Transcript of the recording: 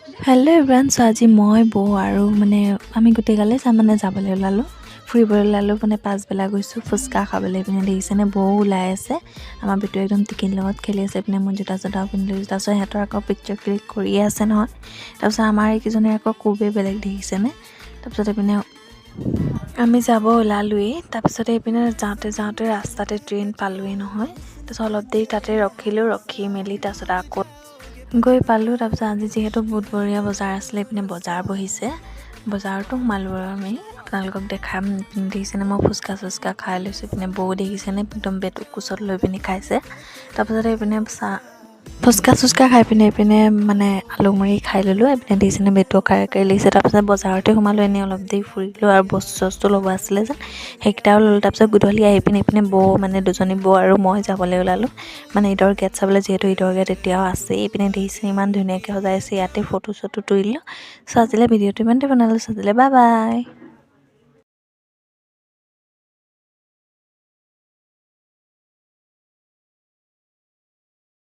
Hello' everyone. চ' আজি মই বৌ আৰু আমি গোটেইগালে যাবলৈ ওলালোঁ, ফুৰিবলৈ ওলালোঁ। পাছবেলা গৈছোঁ ফুচকা খাবলৈ। দেখিছেনে বৌ ওলাই আছে, আমাৰ বেটুৱে একদম টিকিনিৰ লগত খেলি আছে। মই জোতা চোতাও পিন্ধি লৈছোঁ। তাৰপিছত সিহঁতৰ আকৌ পিকচাৰ ক্লিক কৰিয়ে আছে নহয়। তাৰপিছত আমাৰ এইকেইজনে আকৌ খুবেই বেলেগ দেখিছেনে। তাৰপিছত আমি যাব ওলালোৱেই। তাৰপিছতে যাওঁতে ৰাস্তাতে ট্ৰেইন পালোৱেই নহয়। তাৰপিছত অলপ দেৰি তাতে ৰখি মেলি তাৰপিছত আকৌ গৈ পালোঁ। তাৰপিছত আজি যিহেতু বুধবৰীয়া বজাৰ আছিলে, বজাৰ বহিছে, বজাৰতো সোমালোঁ আৰু আমি আপোনালোকক দেখাম। দেখিছেনে মই ফুচকা চুচকা খাই লৈছোঁ। বৌ দেখিছেনে একদম বেটুক কোচত লৈ পিনি খাইছে। তাৰপিছতে ফুচকা চুচকা খাই পিনে আলু মুড়ি খাই ল'লোঁ। দেখিছেনে বেটুক কাৰি লাগিছে। তাৰপিছত বজাৰতে সোমালোঁ, এনেই অলপ দেৰি ফুৰিলোঁ আৰু বস্তু চস্তু ল'ব আছিলে যেন সেইকেইটাও ল'লোঁ। তাৰপিছত গধূলি আহি পিনে বৌ দুজনী বৌ আৰু মই যাবলৈ ওলালোঁ ঈদৰ গেট চাবলৈ, যিহেতু ঈদৰ গেট এতিয়াও আছে। দেখিছে ইমান ধুনীয়াকৈ সজাইছে, ইয়াতে ফটো চটো তুলিলোঁ। চ' আজিলৈ ভিডিঅ'টো ইমানতে বনালোঁ। চ' আজিলৈ বাই বাই।